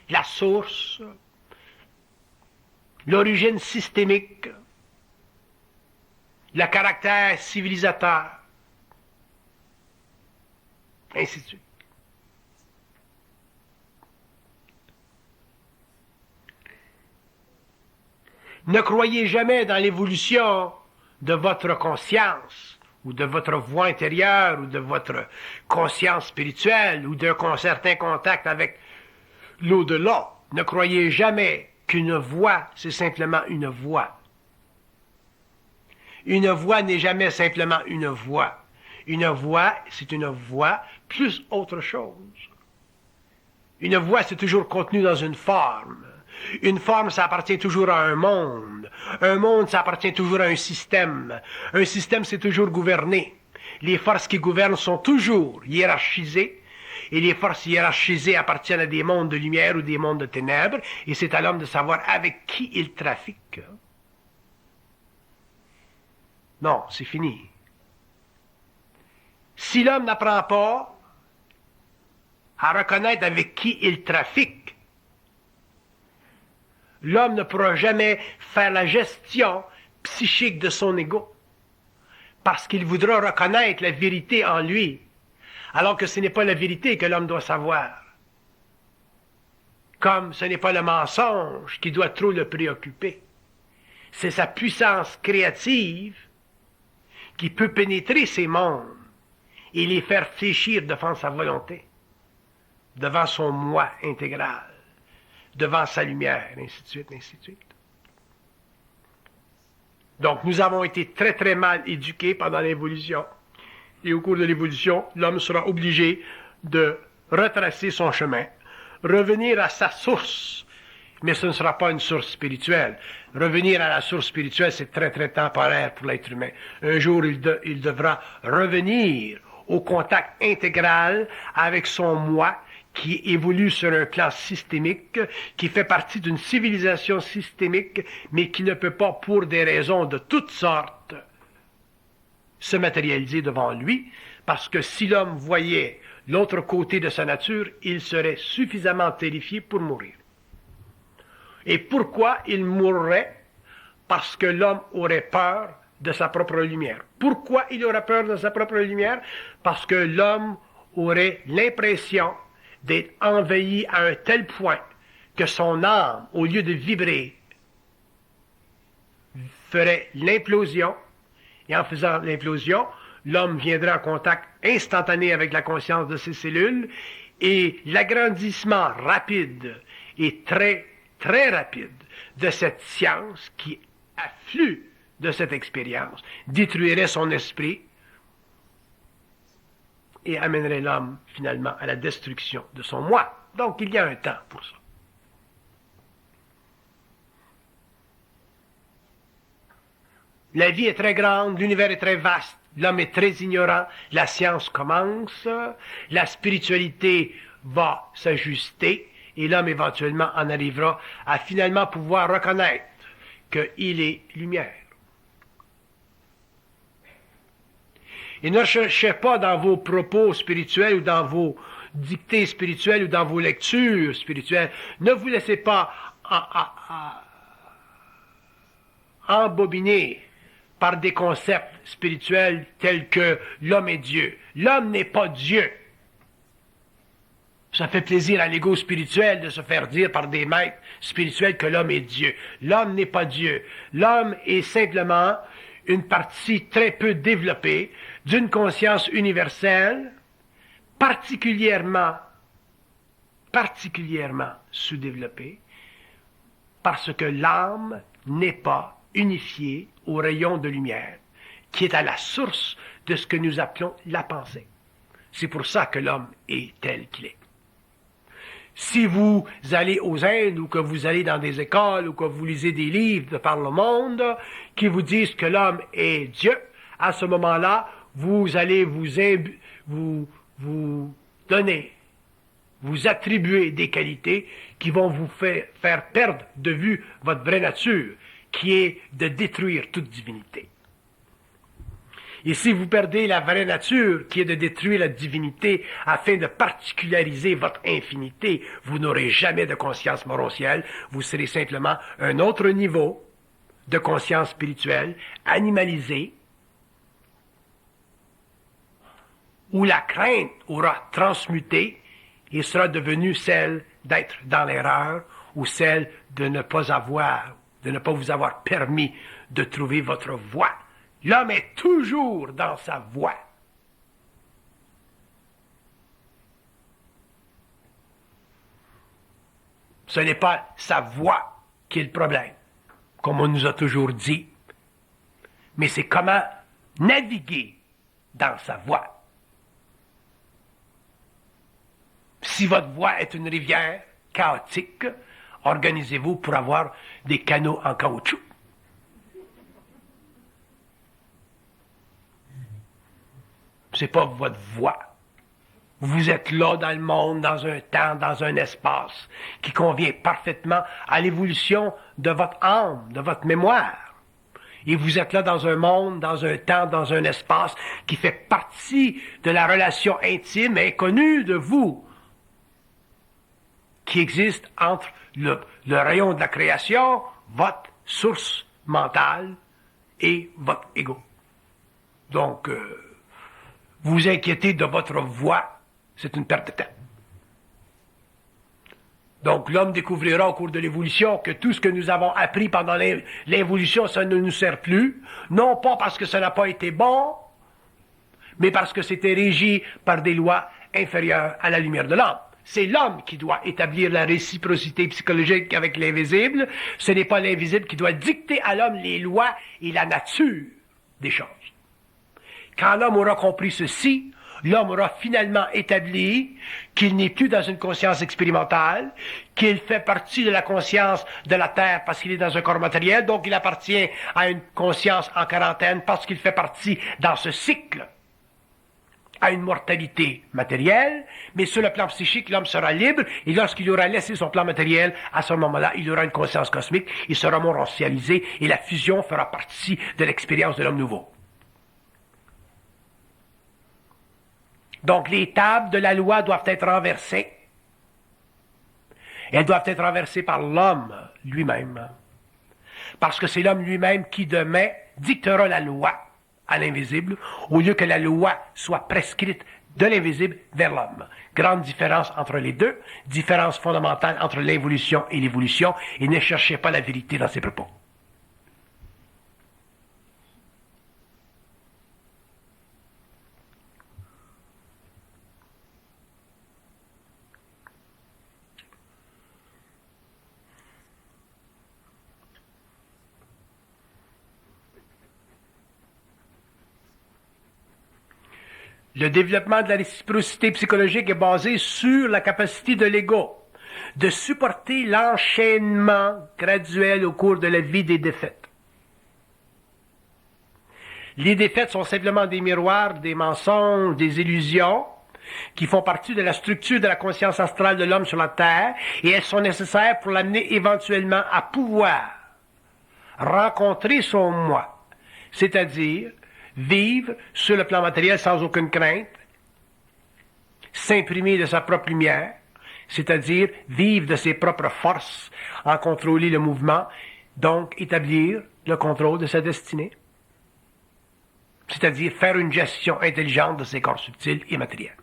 la source, l'origine systémique, le caractère civilisateur, ainsi de suite. Ne croyez jamais dans l'évolution de votre conscience, ou de votre voix intérieure, ou de votre conscience spirituelle, ou d'un certain contact avec l'au-delà. Ne croyez jamais qu'une voix, c'est simplement une voix. Une voix n'est jamais simplement une voix. Une voix, c'est une voix plus autre chose. Une voix, c'est toujours contenu dans une forme. Une forme, ça appartient toujours à un monde. Un monde, ça appartient toujours à un système. Un système, c'est toujours gouverné. Les forces qui gouvernent sont toujours hiérarchisées. Et les forces hiérarchisées appartiennent à des mondes de lumière ou des mondes de ténèbres. Et c'est à l'homme de savoir avec qui il trafique. Non, c'est fini. Si l'homme n'apprend pas à reconnaître avec qui il trafique, l'homme ne pourra jamais faire la gestion psychique de son ego, parce qu'il voudra reconnaître la vérité en lui, alors que ce n'est pas la vérité que l'homme doit savoir. Comme ce n'est pas le mensonge qui doit trop le préoccuper. C'est sa puissance créative qui peut pénétrer ces mondes et les faire fléchir devant sa volonté, devant son moi intégral, devant sa lumière, ainsi de suite, ainsi de suite. Donc, nous avons été très, très mal éduqués pendant l'évolution. Et au cours de l'évolution, l'homme sera obligé de retracer son chemin, revenir à sa source. Mais ce ne sera pas une source spirituelle. Revenir à la source spirituelle, c'est très, très temporaire pour l'être humain. Un jour, il devra revenir au contact intégral avec son moi, qui évolue sur un plan systémique, qui fait partie d'une civilisation systémique, mais qui ne peut pas, pour des raisons de toutes sortes, se matérialiser devant lui, parce que si l'homme voyait l'autre côté de sa nature, il serait suffisamment terrifié pour mourir. Et pourquoi il mourrait? Parce que l'homme aurait peur de sa propre lumière. Pourquoi il aurait peur de sa propre lumière? Parce que l'homme aurait l'impression d'être envahi à un tel point que son âme, au lieu de vibrer, ferait l'implosion. Et en faisant l'implosion, l'homme viendrait en contact instantané avec la conscience de ses cellules et l'agrandissement rapide et très, très rapide de cette science qui afflue de cette expérience détruirait son esprit et amènerait l'homme finalement à la destruction de son moi. Donc il y a un temps pour ça. La vie est très grande, l'univers est très vaste, l'homme est très ignorant, la science commence, la spiritualité va s'ajuster et l'homme éventuellement en arrivera à finalement pouvoir reconnaître qu'il est lumière. Et ne cherchez pas dans vos propos spirituels ou dans vos dictées spirituelles ou dans vos lectures spirituelles, ne vous laissez pas embobiner par des concepts spirituels tels que l'homme est Dieu. L'homme n'est pas Dieu. Ça fait plaisir à l'ego spirituel de se faire dire par des maîtres spirituels que l'homme est Dieu. L'homme n'est pas Dieu. L'homme est simplement une partie très peu développée d'une conscience universelle, particulièrement sous-développée, parce que l'âme n'est pas unifiée au rayon de lumière, qui est à la source de ce que nous appelons la pensée. C'est pour ça que l'homme est tel qu'il est. Si vous allez aux Indes ou que vous allez dans des écoles ou que vous lisez des livres de par le monde qui vous disent que l'homme est Dieu, à ce moment-là, vous allez vous attribuer des qualités qui vont vous faire perdre de vue votre vraie nature, qui est de détruire toute divinité. Et si vous perdez la vraie nature, qui est de détruire la divinité afin de particulariser votre infinité, vous n'aurez jamais de conscience morontielle, vous serez simplement un autre niveau de conscience spirituelle, animalisé, où la crainte aura transmuté et sera devenue celle d'être dans l'erreur ou celle de ne pas avoir de ne pas vous avoir permis de trouver votre voie. L'homme est toujours dans sa voie. Ce n'est pas sa voie qui est le problème, comme on nous a toujours dit, mais c'est comment naviguer dans sa voie. Si votre voie est une rivière chaotique, organisez-vous pour avoir des canaux en caoutchouc. C'est pas votre voie. Vous êtes là dans le monde, dans un temps, dans un espace qui convient parfaitement à l'évolution de votre âme, de votre mémoire. Et vous êtes là dans un monde, dans un temps, dans un espace qui fait partie de la relation intime et connue de vous, qui existe entre le rayon de la création, votre source mentale et votre ego. Donc, vous inquiétez de votre voix, c'est une perte de temps. Donc, l'homme découvrira au cours de l'évolution que tout ce que nous avons appris pendant l'évolution, ça ne nous sert plus, non pas parce que ça n'a pas été bon, mais parce que c'était régi par des lois inférieures à la lumière de l'homme. C'est l'homme qui doit établir la réciprocité psychologique avec l'invisible. Ce n'est pas l'invisible qui doit dicter à l'homme les lois et la nature des choses. Quand l'homme aura compris ceci, l'homme aura finalement établi qu'il n'est plus dans une conscience expérimentale, qu'il fait partie de la conscience de la Terre parce qu'il est dans un corps matériel, donc il appartient à une conscience en quarantaine parce qu'il fait partie dans ce cycle à une mortalité matérielle, mais sur le plan psychique, l'homme sera libre, et lorsqu'il aura laissé son plan matériel, à ce moment-là, il aura une conscience cosmique, il sera montréalisé, et la fusion fera partie de l'expérience de l'homme nouveau. Donc, les tables de la loi doivent être renversées. Elles doivent être renversées par l'homme lui-même. Parce que c'est l'homme lui-même qui, demain, dictera la loi à l'invisible, au lieu que la loi soit prescrite de l'invisible vers l'homme. Grande différence entre les deux, différence fondamentale entre l'involution et l'évolution, et ne cherchez pas la vérité dans ces propos. Le développement de la réciprocité psychologique est basé sur la capacité de l'ego de supporter l'enchaînement graduel au cours de la vie des défaites. Les défaites sont simplement des miroirs, des mensonges, des illusions qui font partie de la structure de la conscience astrale de l'homme sur la Terre, et elles sont nécessaires pour l'amener éventuellement à pouvoir rencontrer son moi, c'est-à-dire vivre sur le plan matériel sans aucune crainte, s'imprimer de sa propre lumière, c'est-à-dire vivre de ses propres forces, en contrôler le mouvement, donc établir le contrôle de sa destinée, c'est-à-dire faire une gestion intelligente de ses corps subtils et matériels.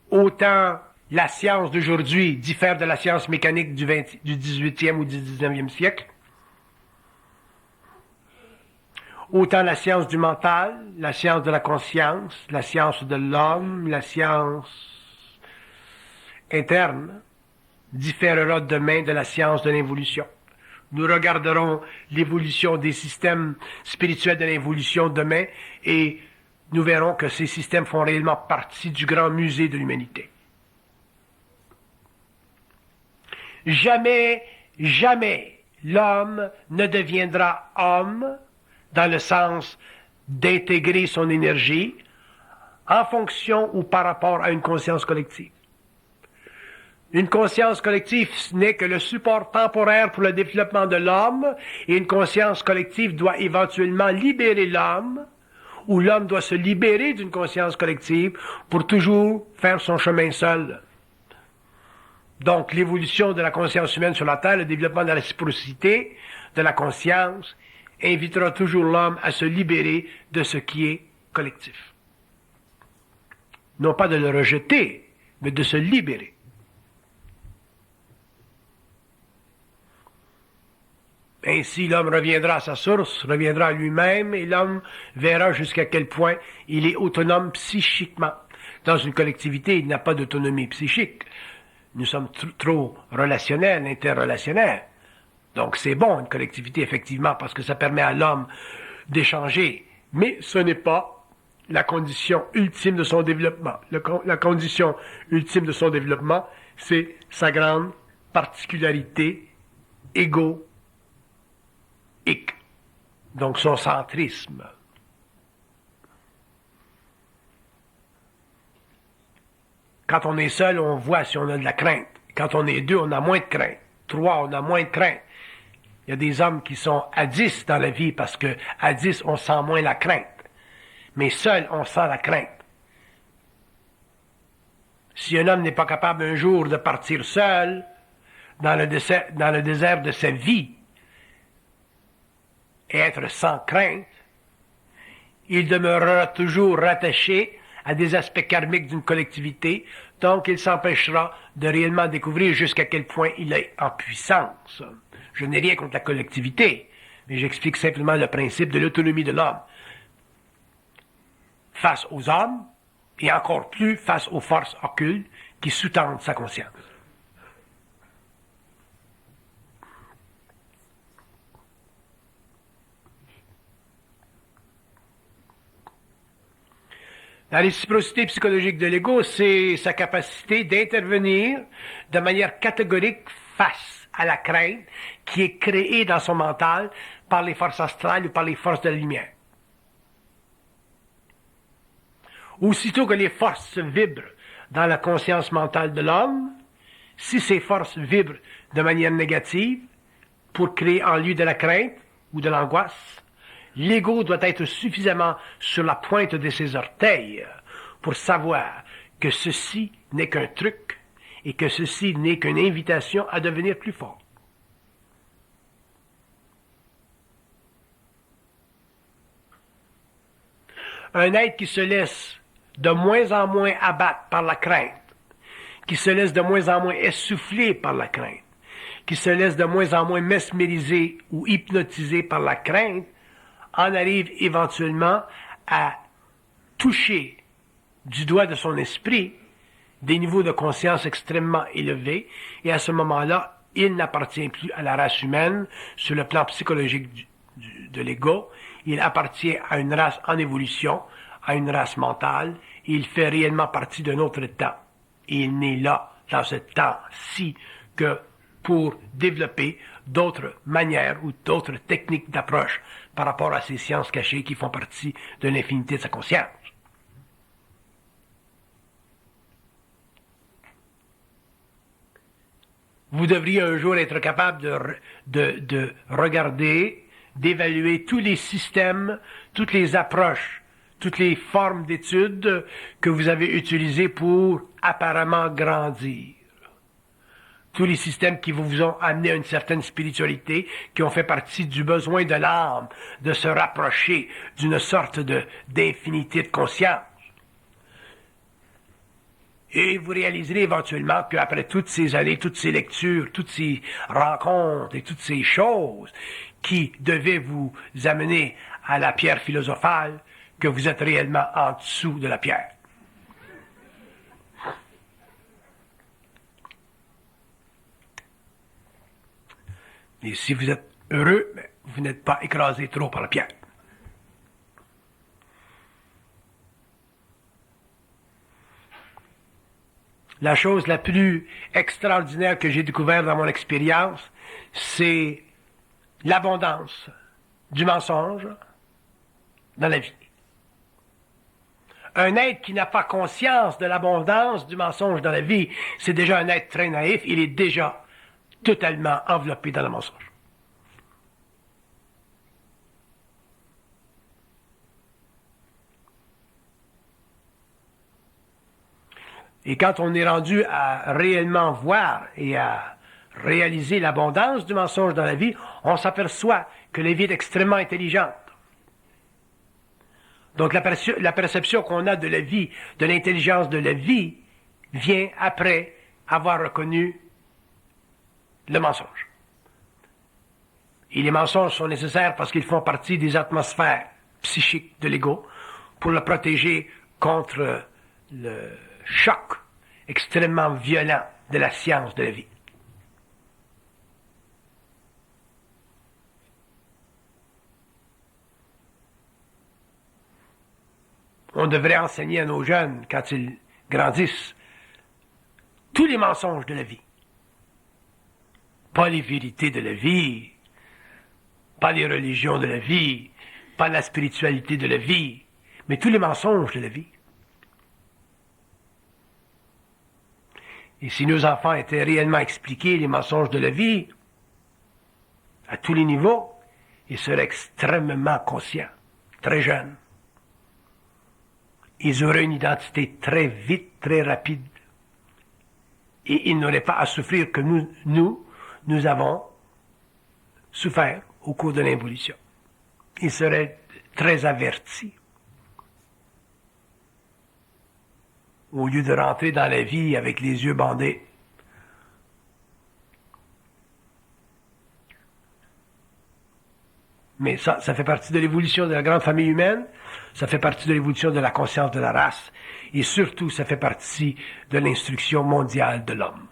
Autant la science d'aujourd'hui diffère de la science mécanique du 18e ou du 19e siècle, autant la science du mental, la science de la conscience, la science de l'homme, la science interne, différera demain de la science de l'évolution. Nous regarderons l'évolution des systèmes spirituels de l'évolution demain et nous verrons que ces systèmes font réellement partie du grand musée de l'humanité. Jamais, jamais l'homme ne deviendra homme dans le sens d'intégrer son énergie en fonction ou par rapport à une conscience collective. Une conscience collective n'est que le support temporaire pour le développement de l'homme, et une conscience collective doit éventuellement libérer l'homme, où l'homme doit se libérer d'une conscience collective pour toujours faire son chemin seul. Donc, l'évolution de la conscience humaine sur la Terre, le développement de la réciprocité, de la conscience, invitera toujours l'homme à se libérer de ce qui est collectif. Non pas de le rejeter, mais de se libérer. Ainsi, l'homme reviendra à sa source, reviendra à lui-même, et l'homme verra jusqu'à quel point il est autonome psychiquement. Dans une collectivité, il n'a pas d'autonomie psychique. Nous sommes trop relationnels, interrelationnels. Donc c'est bon, une collectivité, effectivement, parce que ça permet à l'homme d'échanger. Mais ce n'est pas la condition ultime de son développement. La condition ultime de son développement, c'est sa grande particularité égoïque. Donc son centrisme. Quand on est seul, on voit si on a de la crainte. Quand on est deux, on a moins de crainte. Trois, on a moins de crainte. Il y a des hommes qui sont à 10 dans la vie parce que à 10, on sent moins la crainte. Mais seul, on sent la crainte. Si un homme n'est pas capable un jour de partir seul dans le désert de sa vie et être sans crainte, il demeurera toujours rattaché à des aspects karmiques d'une collectivité, donc il s'empêchera de réellement découvrir jusqu'à quel point il est en puissance. Je n'ai rien contre la collectivité, mais j'explique simplement le principe de l'autonomie de l'homme face aux hommes, et encore plus face aux forces occultes qui sous-tendent sa conscience. La réciprocité psychologique de l'ego, c'est sa capacité d'intervenir de manière catégorique face à la crainte qui est créée dans son mental par les forces astrales ou par les forces de la lumière. Aussitôt que les forces vibrent dans la conscience mentale de l'homme, si ces forces vibrent de manière négative pour créer en lui de la crainte ou de l'angoisse, l'ego doit être suffisamment sur la pointe de ses orteils pour savoir que ceci n'est qu'un truc et que ceci n'est qu'une invitation à devenir plus fort. Un être qui se laisse de moins en moins abattre par la crainte, qui se laisse de moins en moins essouffler par la crainte, qui se laisse de moins en moins mesmériser ou hypnotiser par la crainte, en arrive éventuellement à toucher du doigt de son esprit des niveaux de conscience extrêmement élevés, et à ce moment-là, il n'appartient plus à la race humaine sur le plan psychologique de l'ego, il appartient à une race en évolution, à une race mentale, et il fait réellement partie d'un autre temps. Et il n'est là, dans ce temps-ci, que pour développer d'autres manières ou d'autres techniques d'approche par rapport à ces sciences cachées qui font partie de l'infinité de sa conscience. Vous devriez un jour être capable de regarder, d'évaluer tous les systèmes, toutes les approches, toutes les formes d'études que vous avez utilisées pour apparemment grandir. Tous les systèmes qui vous ont amené à une certaine spiritualité, qui ont fait partie du besoin de l'âme de se rapprocher d'une sorte d'infinité de conscience. Et vous réaliserez éventuellement qu'après toutes ces années, toutes ces lectures, toutes ces rencontres et toutes ces choses qui devaient vous amener à la pierre philosophale, que vous êtes réellement en dessous de la pierre. Et si vous êtes heureux, vous n'êtes pas écrasé trop par la pierre. La chose la plus extraordinaire que j'ai découverte dans mon expérience, c'est l'abondance du mensonge dans la vie. Un être qui n'a pas conscience de l'abondance du mensonge dans la vie, c'est déjà un être très naïf, il est déjà totalement enveloppé dans le mensonge. Et quand on est rendu à réellement voir et à réaliser l'abondance du mensonge dans la vie, on s'aperçoit que la vie est extrêmement intelligente. Donc la perception qu'on a de la vie, de l'intelligence de la vie, vient après avoir reconnu le mensonge. Et les mensonges sont nécessaires parce qu'ils font partie des atmosphères psychiques de l'ego pour le protéger contre le choc extrêmement violent de la science de la vie. On devrait enseigner à nos jeunes, quand ils grandissent, tous les mensonges de la vie. Pas les vérités de la vie, pas les religions de la vie, pas la spiritualité de la vie, mais tous les mensonges de la vie. Et si nos enfants étaient réellement expliqués les mensonges de la vie, à tous les niveaux, ils seraient extrêmement conscients, très jeunes. Ils auraient une identité très vite, très rapide. Et ils n'auraient pas à souffrir que nous avons souffert au cours de l'involution. Ils seraient très avertis. Au lieu de rentrer dans la vie avec les yeux bandés. Mais ça fait partie de l'évolution de la grande famille humaine, ça fait partie de l'évolution de la conscience de la race, et surtout, ça fait partie de l'instruction mondiale de l'homme.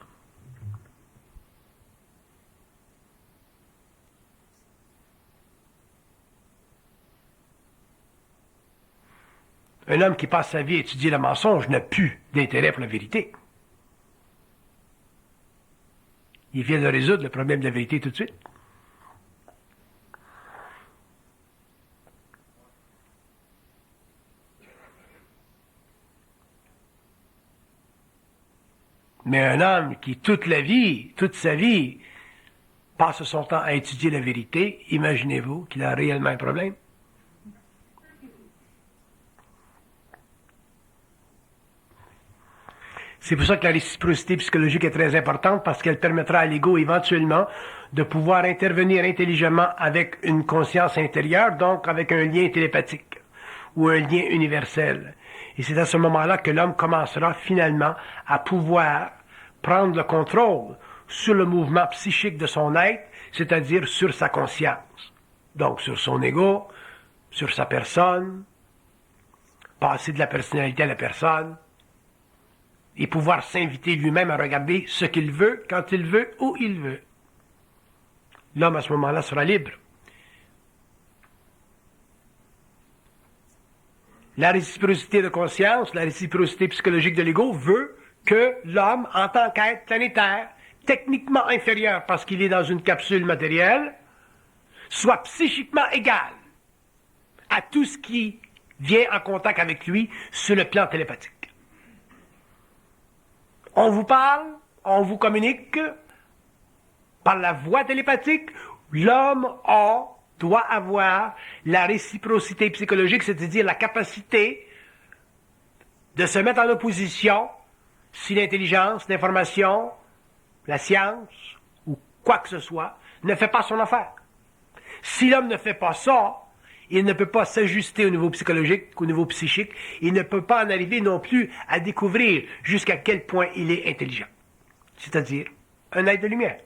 Un homme qui passe sa vie à étudier le mensonge n'a plus d'intérêt pour la vérité. Il vient de résoudre le problème de la vérité tout de suite. Mais un homme qui, toute sa vie, passe son temps à étudier la vérité, imaginez-vous qu'il a réellement un problème. C'est pour ça que la réciprocité psychologique est très importante, parce qu'elle permettra à l'ego éventuellement de pouvoir intervenir intelligemment avec une conscience intérieure, donc avec un lien télépathique ou un lien universel. Et c'est à ce moment-là que l'homme commencera finalement à pouvoir prendre le contrôle sur le mouvement psychique de son être, c'est-à-dire sur sa conscience. Donc sur son ego, sur sa personne, passer de la personnalité à la personne, et pouvoir s'inviter lui-même à regarder ce qu'il veut, quand il veut, où il veut. L'homme à ce moment-là sera libre. La réciprocité de conscience, la réciprocité psychologique de l'ego veut que l'homme, en tant qu'être planétaire, techniquement inférieur parce qu'il est dans une capsule matérielle, soit psychiquement égal à tout ce qui vient en contact avec lui sur le plan télépathique. On vous parle, on vous communique par la voie télépathique. L'homme doit avoir la réciprocité psychologique, c'est-à-dire la capacité de se mettre en opposition si l'intelligence, l'information, la science ou quoi que ce soit ne fait pas son affaire. Si l'homme ne fait pas ça, il ne peut pas s'ajuster au niveau psychologique, au niveau psychique. Il ne peut pas en arriver non plus à découvrir jusqu'à quel point il est intelligent. C'est-à-dire un être de lumière.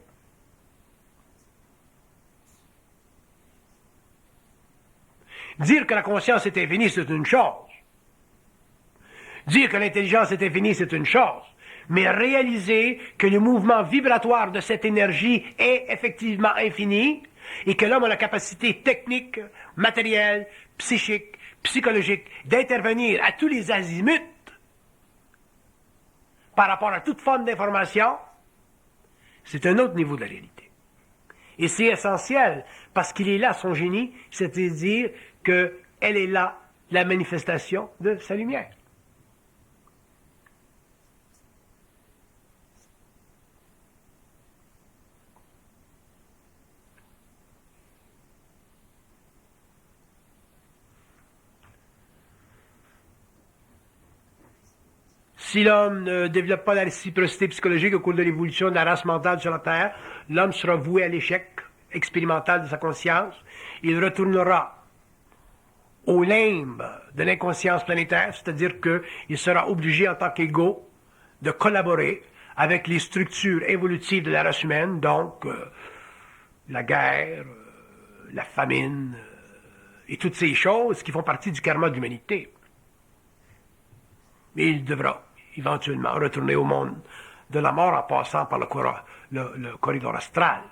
Dire que la conscience est infinie, c'est une chose. Dire que l'intelligence est infinie, c'est une chose. Mais réaliser que le mouvement vibratoire de cette énergie est effectivement infini, et que l'homme a la capacité technique, matérielle, psychique, psychologique, d'intervenir à tous les azimuts par rapport à toute forme d'information, c'est un autre niveau de la réalité. Et c'est essentiel, parce qu'il est là son génie, c'est-à-dire qu'elle est là la manifestation de sa lumière. Si l'homme ne développe pas la réciprocité psychologique au cours de l'évolution de la race mentale sur la Terre, l'homme sera voué à l'échec expérimental de sa conscience. Il retournera au limbe de l'inconscience planétaire, c'est-à-dire qu'il sera obligé en tant qu'ego de collaborer avec les structures évolutives de la race humaine, donc la guerre, la famine, et toutes ces choses qui font partie du karma de l'humanité. Mais il devra éventuellement retourner au monde de la mort en passant par le corridor astral.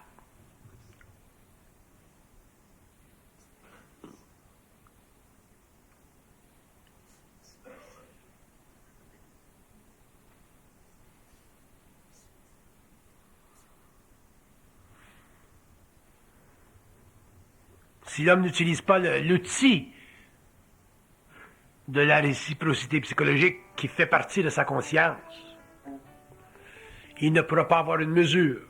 Si l'homme n'utilise pas l'outil de la réciprocité psychologique qui fait partie de sa conscience, il ne pourra pas avoir une mesure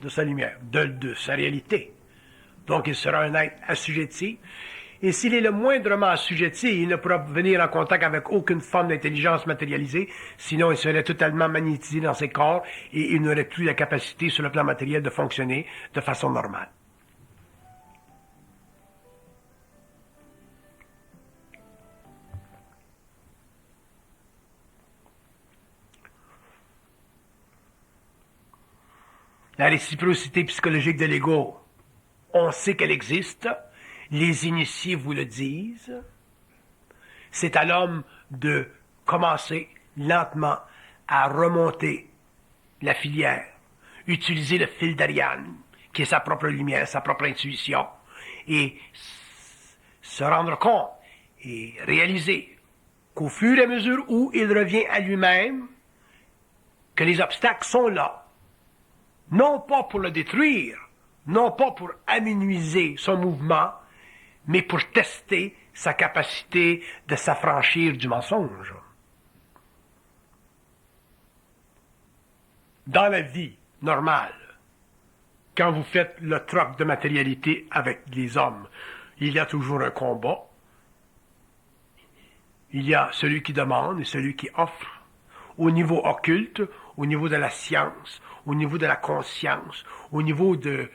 de sa lumière, de sa réalité. Donc il sera un être assujetti. Et s'il est le moindrement assujetti, il ne pourra venir en contact avec aucune forme d'intelligence matérialisée, sinon il serait totalement magnétisé dans ses corps et il n'aurait plus la capacité sur le plan matériel de fonctionner de façon normale. La réciprocité psychologique de l'ego, on sait qu'elle existe, les initiés vous le disent. C'est à l'homme de commencer lentement à remonter la filière, utiliser le fil d'Ariane, qui est sa propre lumière, sa propre intuition, et se rendre compte et réaliser qu'au fur et à mesure où il revient à lui-même, que les obstacles sont là, non pas pour le détruire, non pas pour amenuiser son mouvement, mais pour tester sa capacité de s'affranchir du mensonge. Dans la vie normale, quand vous faites le troc de matérialité avec les hommes, il y a toujours un combat. Il y a celui qui demande et celui qui offre. Au niveau occulte, au niveau de la science, au niveau de la conscience, au niveau de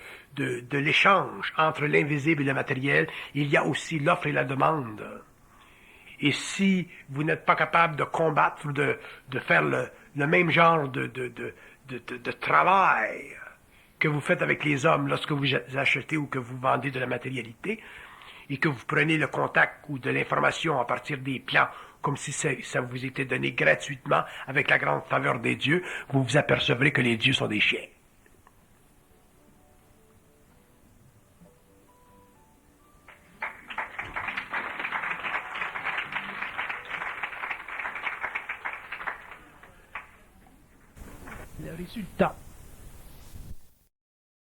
l'échange entre l'invisible et le matériel, il y a aussi l'offre et la demande. Et si vous n'êtes pas capable de combattre, de faire le même genre de travail que vous faites avec les hommes lorsque vous achetez ou que vous vendez de la matérialité, et que vous prenez le contact ou de l'information à partir des plans, comme si ça vous était donné gratuitement avec la grande faveur des dieux, vous vous apercevrez que les dieux sont des chiens. Le résultat